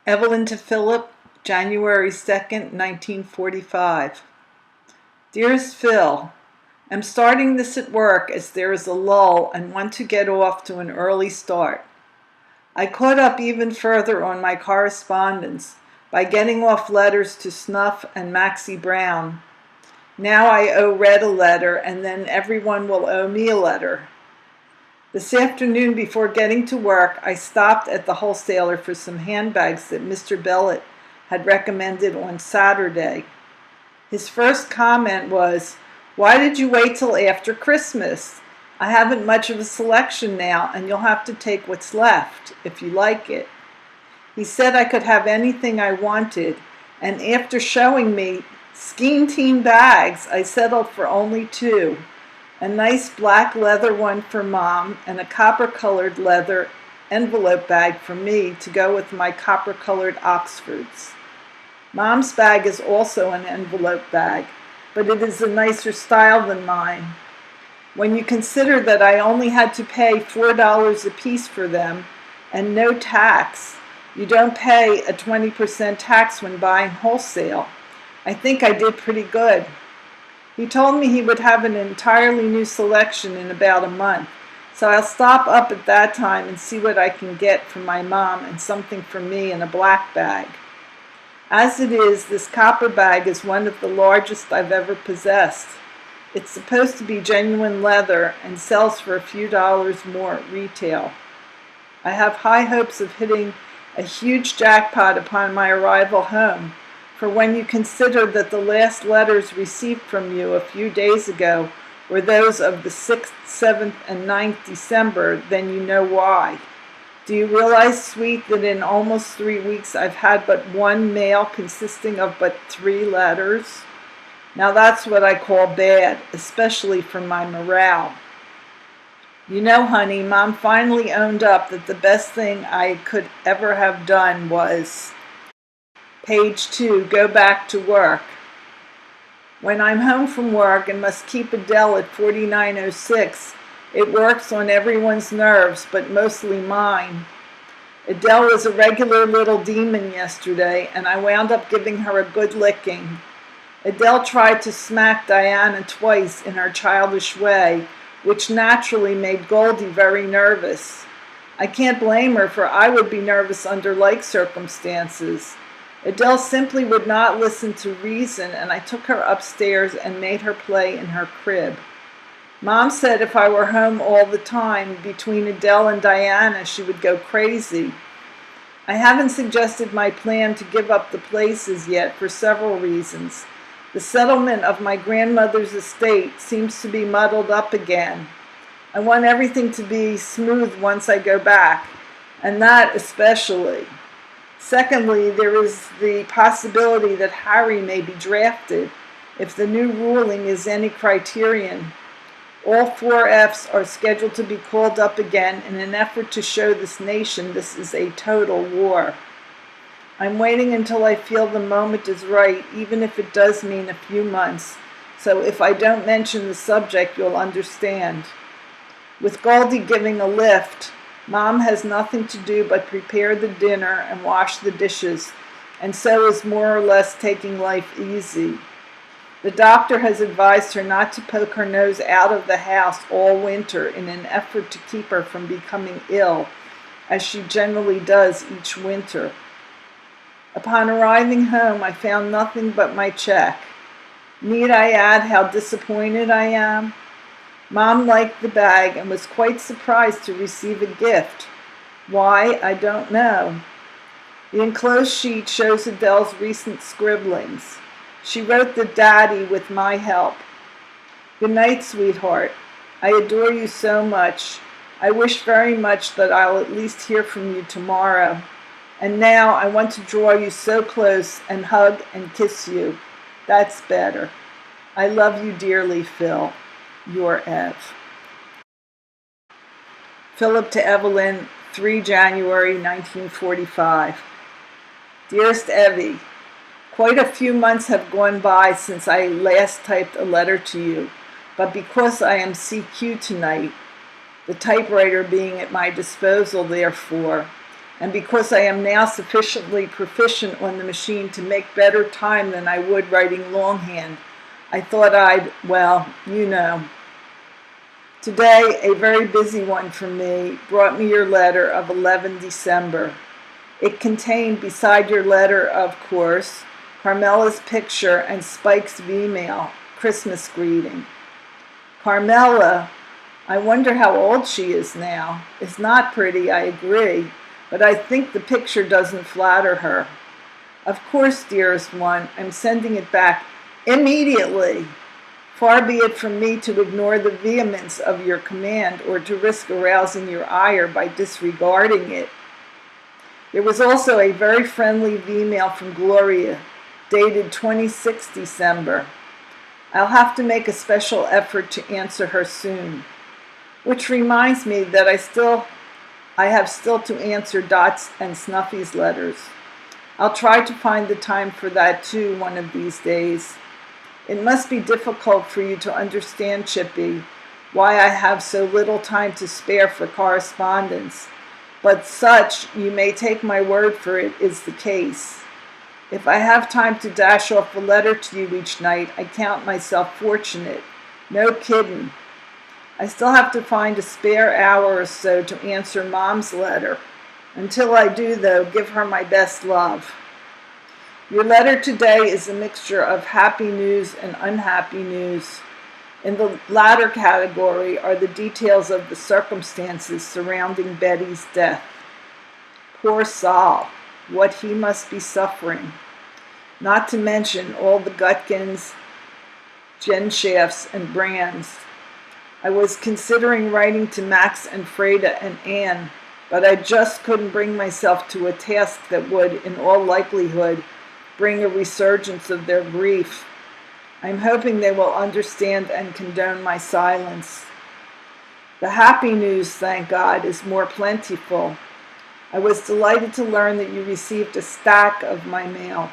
Evelyn to Philip, January 2nd, 1945. Dearest Phil, I'm starting this at work as there is a lull and want to get off to an early start. I caught up even further on my correspondence by getting off letters to Snuff and Maxie Brown. Now I owe Red a letter, and then everyone will owe me a letter. This afternoon, before getting to work, I stopped at the wholesaler for some handbags that Mr. Bellet had recommended on Saturday. His first comment was, "Why did you wait till after Christmas? I haven't much of a selection now, and you'll have to take what's left, if you like it." He said I could have anything I wanted, and after showing me Skeen Teen bags, I settled for only two. A nice black leather one for Mom and a copper-colored leather envelope bag for me to go with my copper-colored Oxfords. Mom's bag is also an envelope bag, but it is a nicer style than mine. When you consider that I only had to pay $4 a piece for them and no tax, you don't pay a 20% tax when buying wholesale. I think I did pretty good. He told me he would have an entirely new selection in about a month, so I'll stop up at that time and see what I can get for my mom and something for me in a black bag. As it is, this copper bag is one of the largest I've ever possessed. It's supposed to be genuine leather and sells for a few dollars more at retail. I have high hopes of hitting a huge jackpot upon my arrival home, for when you consider that the last letters received from you a few days ago were those of the 6th, 7th, and 9th December, then you know why. Do you realize, sweet, that in almost 3 weeks I've had but one mail consisting of but 3 letters? Now that's what I call bad, especially for my morale. You know, honey, Mom finally owned up that the best thing I could ever have done was... Page 2, go back to work. When I'm home from work and must keep Adele at 4906, it works on everyone's nerves, but mostly mine. Adele was a regular little demon yesterday, and I wound up giving her a good licking. Adele tried to smack Diana twice in her childish way, which naturally made Goldie very nervous. I can't blame her, for I would be nervous under like circumstances. Adele simply would not listen to reason, and I took her upstairs and made her play in her crib. Mom said if I were home all the time, between Adele and Diana, she would go crazy. I haven't suggested my plan to give up the places yet for several reasons. The settlement of my grandmother's estate seems to be muddled up again. I want everything to be smooth once I go back, and that especially. Secondly, there is the possibility that Harry may be drafted, if the new ruling is any criterion. All 4 Fs are scheduled to be called up again in an effort to show this nation this is a total war. I'm waiting until I feel the moment is right, even if it does mean a few months, so if I don't mention the subject, you'll understand. With Goldie giving a lift, Mom has nothing to do but prepare the dinner and wash the dishes, and so is more or less taking life easy. The doctor has advised her not to poke her nose out of the house all winter in an effort to keep her from becoming ill, as she generally does each winter. Upon arriving home, I found nothing but my check. Need I add how disappointed I am? Mom liked the bag and was quite surprised to receive a gift. Why, I don't know. The enclosed sheet shows Adele's recent scribblings. She wrote the daddy with my help. Good night, sweetheart. I adore you so much. I wish very much that I'll at least hear from you tomorrow. And now I want to draw you so close and hug and kiss you. That's better. I love you dearly, Phil. Your Ev. Philip to Evelyn, 3 January 1945. Dearest Evie, quite a few months have gone by since I last typed a letter to you, but because I am CQ tonight, the typewriter being at my disposal therefore, and because I am now sufficiently proficient on the machine to make better time than I would writing longhand, I thought I'd, well, you know. Today, a very busy one for me, brought me your letter of 11 December. It contained, beside your letter, of course, Carmela's picture and Spike's V-mail, Christmas greeting. Carmela, I wonder how old she is now, is not pretty, I agree, but I think the picture doesn't flatter her. Of course, dearest one, I'm sending it back immediately. Far be it from me to ignore the vehemence of your command or to risk arousing your ire by disregarding it. There was also a very friendly V-mail from Gloria, dated 26 December. I'll have to make a special effort to answer her soon. Which reminds me that I have still to answer Dot's and Snuffy's letters. I'll try to find the time for that too one of these days. It must be difficult for you to understand, Chippy, why I have so little time to spare for correspondence, but such, you may take my word for it, is the case. If I have time to dash off a letter to you each night, I count myself fortunate. No kiddin'. I still have to find a spare hour or so to answer Mom's letter. Until I do, though, give her my best love. Your letter today is a mixture of happy news and unhappy news. In the latter category are the details of the circumstances surrounding Betty's death. Poor Sol, what he must be suffering. Not to mention all the Gutkins, Genshafts, and Brands. I was considering writing to Max and Freda and Anne, but I just couldn't bring myself to a task that would, in all likelihood, bring a resurgence of their grief. I'm hoping they will understand and condone my silence. The happy news, thank God, is more plentiful. I was delighted to learn that you received a stack of my mail.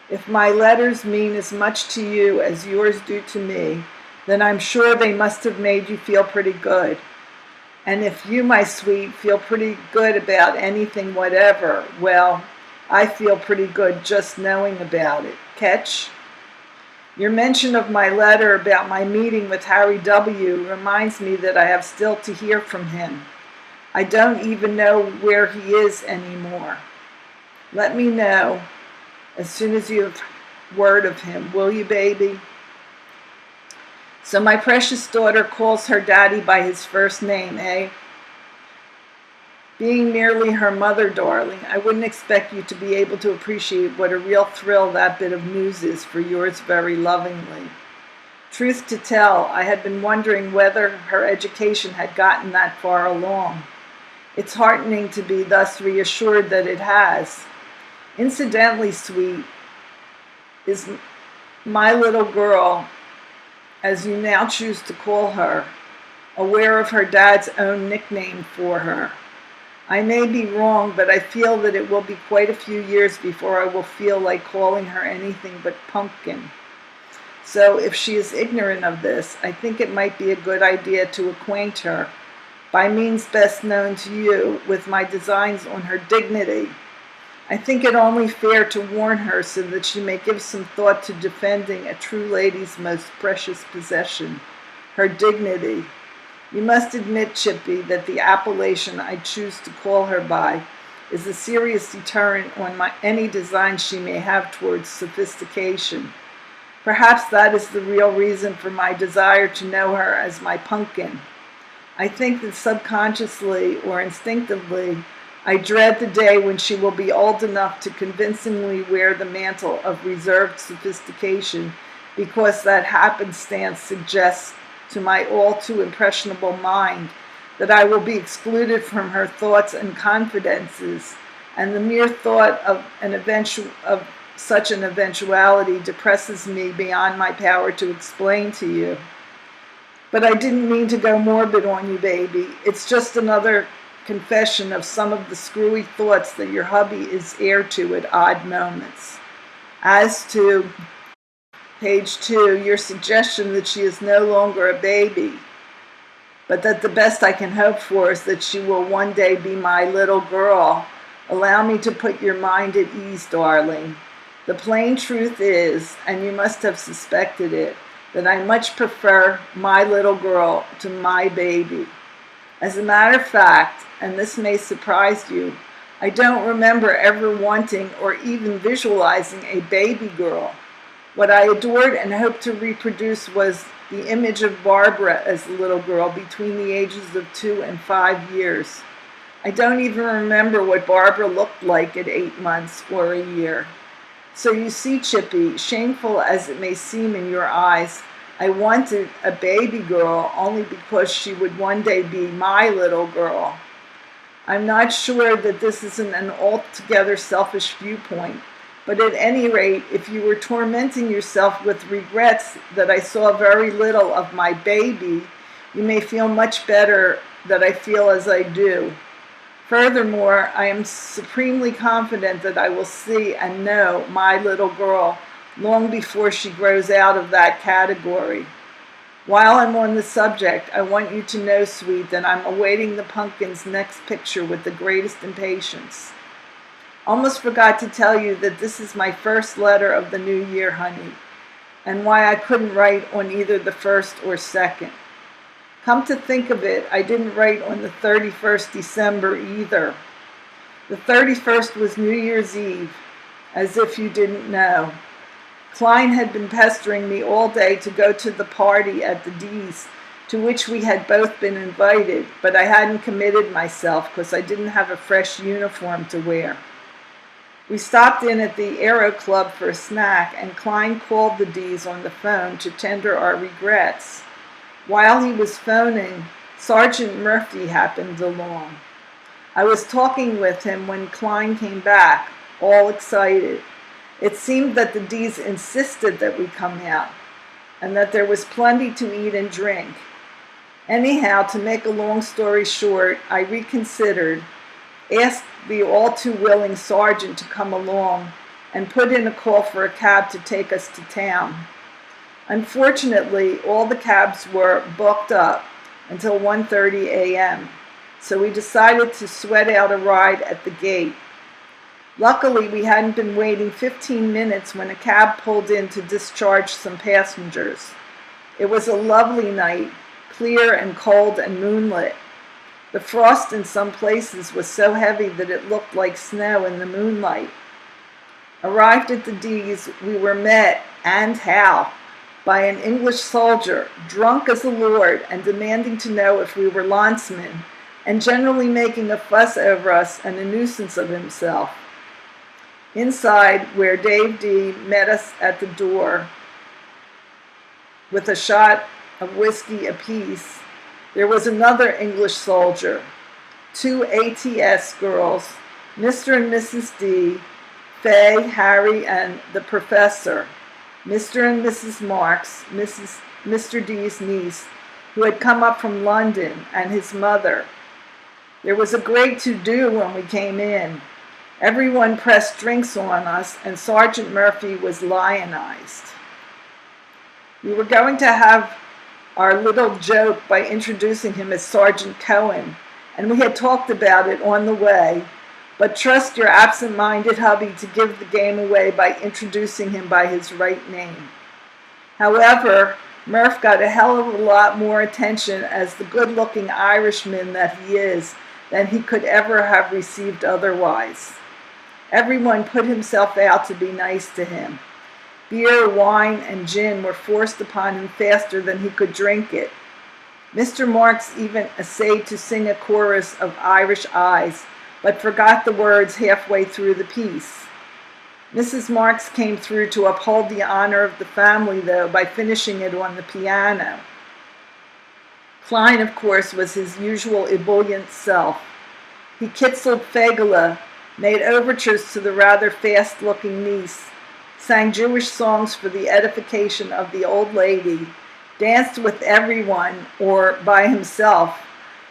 If my letters mean as much to you as yours do to me, then I'm sure they must have made you feel pretty good. And if you, my sweet, feel pretty good about anything whatever, well, I feel pretty good just knowing about it. Catch? Your mention of my letter about my meeting with Harry W. reminds me that I have still to hear from him. I don't even know where he is anymore. Let me know as soon as you have word of him, will you, baby? So my precious daughter calls her daddy by his first name, eh? Being merely her mother, darling, I wouldn't expect you to be able to appreciate what a real thrill that bit of news is for yours very lovingly. Truth to tell, I had been wondering whether her education had gotten that far along. It's heartening to be thus reassured that it has. Incidentally, sweet, is my little girl, as you now choose to call her, aware of her dad's own nickname for her. I may be wrong, but I feel that it will be quite a few years before I will feel like calling her anything but Pumpkin. So if she is ignorant of this, I think it might be a good idea to acquaint her, by means best known to you, with my designs on her dignity. I think it only fair to warn her so that she may give some thought to defending a true lady's most precious possession, her dignity. You must admit, Chippy, that the appellation I choose to call her by is a serious deterrent on any design she may have towards sophistication. Perhaps that is the real reason for my desire to know her as my Pumpkin. I think that subconsciously or instinctively, I dread the day when she will be old enough to convincingly wear the mantle of reserved sophistication, because that happenstance suggests to my all too impressionable mind that I will be excluded from her thoughts and confidences, and the mere thought of such an eventuality depresses me beyond my power to explain to you. But I didn't mean to go morbid on you, baby. It's just another confession of some of the screwy thoughts that your hubby is heir to at odd moments. As to page 2, your suggestion that she is no longer a baby, but that the best I can hope for is that she will one day be my little girl, Allow me to put your mind at ease, darling. The plain truth is, and you must have suspected it, that I much prefer my little girl to my baby. As a matter of fact, and this may surprise you, I don't remember ever wanting or even visualizing a baby girl. What I adored and hoped to reproduce was the image of Barbara as a little girl between the ages of 2 and 5 years. I don't even remember what Barbara looked like at 8 months or a year. So you see, Chippy, shameful as it may seem in your eyes, I wanted a baby girl only because she would one day be my little girl. I'm not sure that this isn't an altogether selfish viewpoint, but at any rate, if you were tormenting yourself with regrets that I saw very little of my baby, you may feel much better that I feel as I do. Furthermore, I am supremely confident that I will see and know my little girl long before she grows out of that category. While I'm on the subject, I want you to know, sweet, that I'm awaiting the pumpkin's next picture with the greatest impatience. Almost forgot to tell you that this is my first letter of the new year, honey, and why I couldn't write on either the 1st or 2nd. Come to think of it, I didn't write on the 31st December either. The 31st was New Year's Eve, as if you didn't know. Klein had been pestering me all day to go to the party at the D's, to which we had both been invited, but I hadn't committed myself because I didn't have a fresh uniform to wear. We stopped in at the Aero Club for a snack, and Klein called the D's on the phone to tender our regrets. While he was phoning, Sergeant Murphy happened along. I was talking with him when Klein came back, all excited. It seemed that the D's insisted that we come out, and that there was plenty to eat and drink. Anyhow, to make a long story short, I reconsidered, asked the all-too-willing sergeant to come along, and put in a call for a cab to take us to town. Unfortunately, all the cabs were booked up until 1:30 a.m., so we decided to sweat out a ride at the gate. Luckily, we hadn't been waiting 15 minutes when a cab pulled in to discharge some passengers. It was a lovely night, clear and cold and moonlit. The frost in some places was so heavy that it looked like snow in the moonlight. Arrived at the D's, we were met, and how, by an English soldier, drunk as a lord and demanding to know if we were lancemen, and generally making a fuss over us and a nuisance of himself. Inside, where Dave D. met us at the door with a shot of whiskey apiece, there was another English soldier, 2 ATS girls, Mr. and Mrs. D., Faye, Harry, and the professor, Mr. and Mrs. Marks, Mr. D.'s niece, who had come up from London, and his mother. There was a great to-do when we came in. Everyone pressed drinks on us, and Sergeant Murphy was lionized. We were going to have our little joke by introducing him as Sergeant Cohen, and we had talked about it on the way, but trust your absent-minded hubby to give the game away by introducing him by his right name. However, Murph got a hell of a lot more attention as the good-looking Irishman that he is than he could ever have received otherwise. Everyone put himself out to be nice to him. Beer, wine, and gin were forced upon him faster than he could drink it. Mr. Marks even essayed to sing a chorus of Irish Eyes, but forgot the words halfway through the piece. Mrs. Marks came through to uphold the honor of the family, though, by finishing it on the piano. Klein, of course, was his usual ebullient self. He kitzeled Fagula, made overtures to the rather fast-looking niece, sang Jewish songs for the edification of the old lady, danced with everyone or by himself,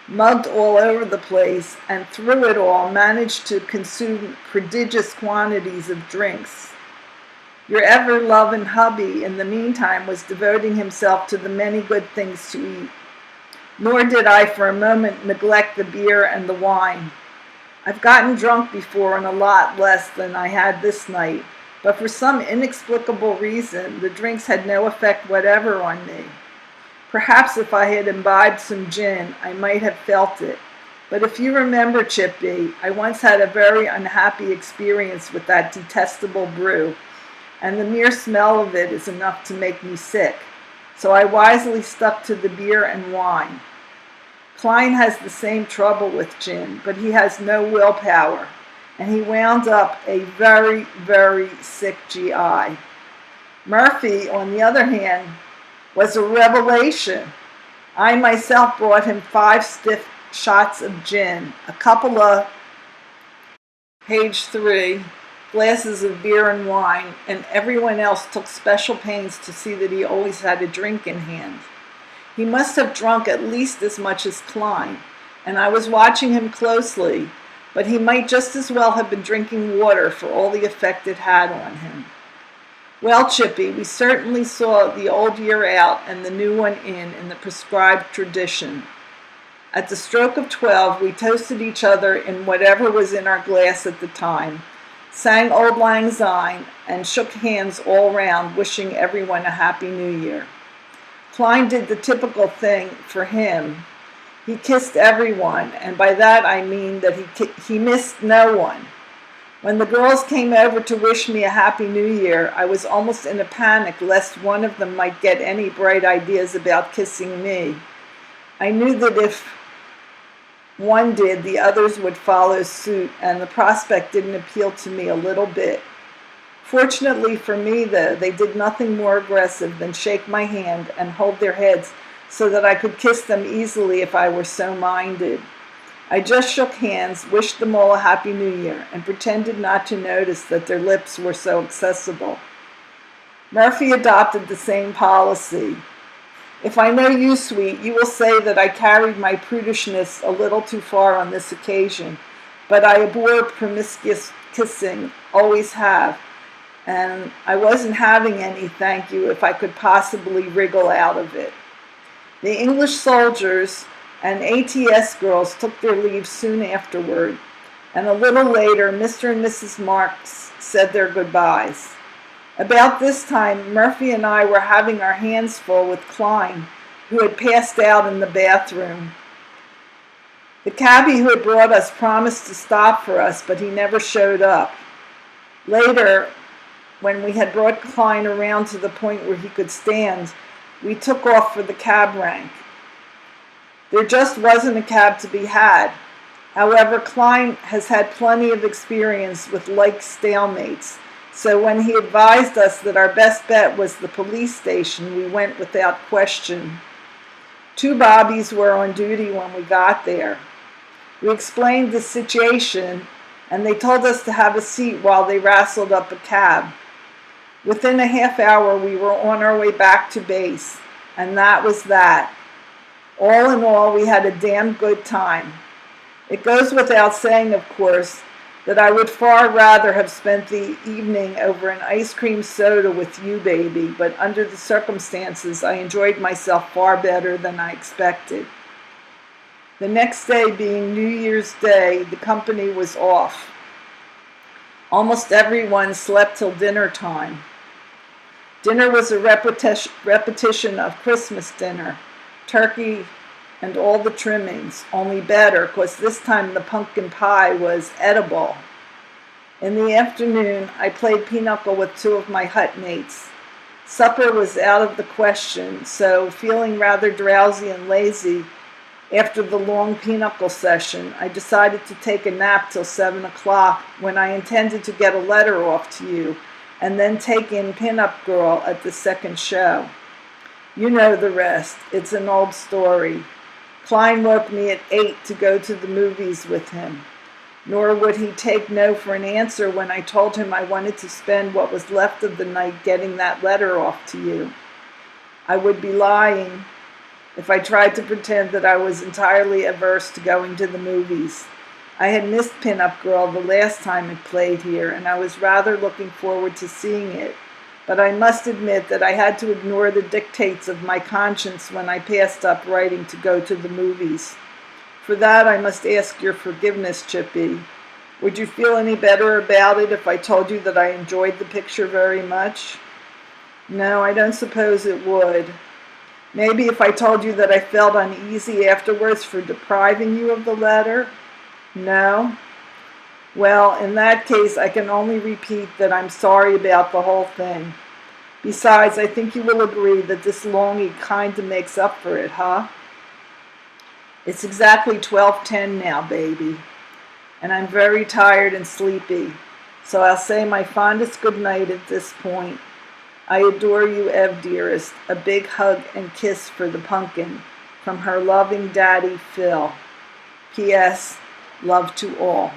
mugged all over the place, and through it all managed to consume prodigious quantities of drinks. Your ever-loving hubby, in the meantime, was devoting himself to the many good things to eat. Nor did I for a moment neglect the beer and the wine. I've gotten drunk before and a lot less than I had this night, but for some inexplicable reason, the drinks had no effect whatever on me. Perhaps if I had imbibed some gin, I might have felt it. But if you remember, Chippy, I once had a very unhappy experience with that detestable brew, and the mere smell of it is enough to make me sick. So I wisely stuck to the beer and wine. Klein has the same trouble with gin, but he has no willpower, and he wound up a very, very sick GI. Murphy, on the other hand, was a revelation. I myself brought him 5 stiff shots of gin, a couple of, page 3, glasses of beer and wine, and everyone else took special pains to see that he always had a drink in hand. He must have drunk at least as much as Klein, and I was watching him closely, but he might just as well have been drinking water for all the effect it had on him. Well, Chippy, we certainly saw the old year out and the new one in the prescribed tradition. At the stroke of 12, we toasted each other in whatever was in our glass at the time, sang Auld Lang Syne, and shook hands all round, wishing everyone a Happy New Year. Klein did the typical thing for him. He kissed everyone, and by that I mean that he missed no one. When the girls came over to wish me a Happy New Year, I was almost in a panic lest one of them might get any bright ideas about kissing me. I knew that if one did, the others would follow suit, and the prospect didn't appeal to me a little bit. Fortunately for me, though, they did nothing more aggressive than shake my hand and hold their heads so that I could kiss them easily if I were so minded. I just shook hands, wished them all a Happy New Year, and pretended not to notice that their lips were so accessible. Murphy adopted the same policy. If I know you, sweet, you will say that I carried my prudishness a little too far on this occasion, but I abhor promiscuous kissing, always have, and I wasn't having any, thank you, if I could possibly wriggle out of it. The English soldiers and ATS girls took their leave soon afterward, and a little later Mr. and Mrs. Marks said their goodbyes. About this time, Murphy and I were having our hands full with Klein, who had passed out in the bathroom. The cabbie who had brought us promised to stop for us, but he never showed up. Later, when we had brought Klein around to the point where he could stand, we took off for the cab rank. There just wasn't a cab to be had. However, Klein has had plenty of experience with like stalemates, so when he advised us that our best bet was the police station, we went without question. 2 bobbies were on duty when we got there. We explained the situation, and they told us to have a seat while they rassled up a cab. Within a half hour, we were on our way back to base, and that was that. All in all, we had a damn good time. It goes without saying, of course, that I would far rather have spent the evening over an ice cream soda with you, baby, but under the circumstances, I enjoyed myself far better than I expected. The next day, being New Year's Day, the company was off. Almost everyone slept till dinner time. Dinner was a repetition of Christmas dinner, turkey and all the trimmings, only better, because this time the pumpkin pie was edible. In the afternoon, I played pinochle with 2 of my hut mates. Supper was out of the question, so feeling rather drowsy and lazy after the long pinochle session, I decided to take a nap till 7 o'clock when I intended to get a letter off to you and then take in Pin-Up Girl at the second show. You know the rest. It's an old story. Klein woke me at 8 to go to the movies with him. Nor would he take no for an answer when I told him I wanted to spend what was left of the night getting that letter off to you. I would be lying if I tried to pretend that I was entirely averse to going to the movies. I had missed Pin-Up Girl the last time it played here, and I was rather looking forward to seeing it. But I must admit that I had to ignore the dictates of my conscience when I passed up writing to go to the movies. For that I must ask your forgiveness, Chippy. Would you feel any better about it if I told you that I enjoyed the picture very much? No, I don't suppose it would. Maybe if I told you that I felt uneasy afterwards for depriving you of the letter? No? Well, in that case, I can only repeat that I'm sorry about the whole thing. Besides, I think you will agree that this longing kind of makes up for it, huh? It's exactly 12:10 now, baby, and I'm very tired and sleepy, so I'll say my fondest good night at this point. I adore you, Ev, dearest. A big hug and kiss for the pumpkin from her loving daddy, Phil. P.S. Love to all.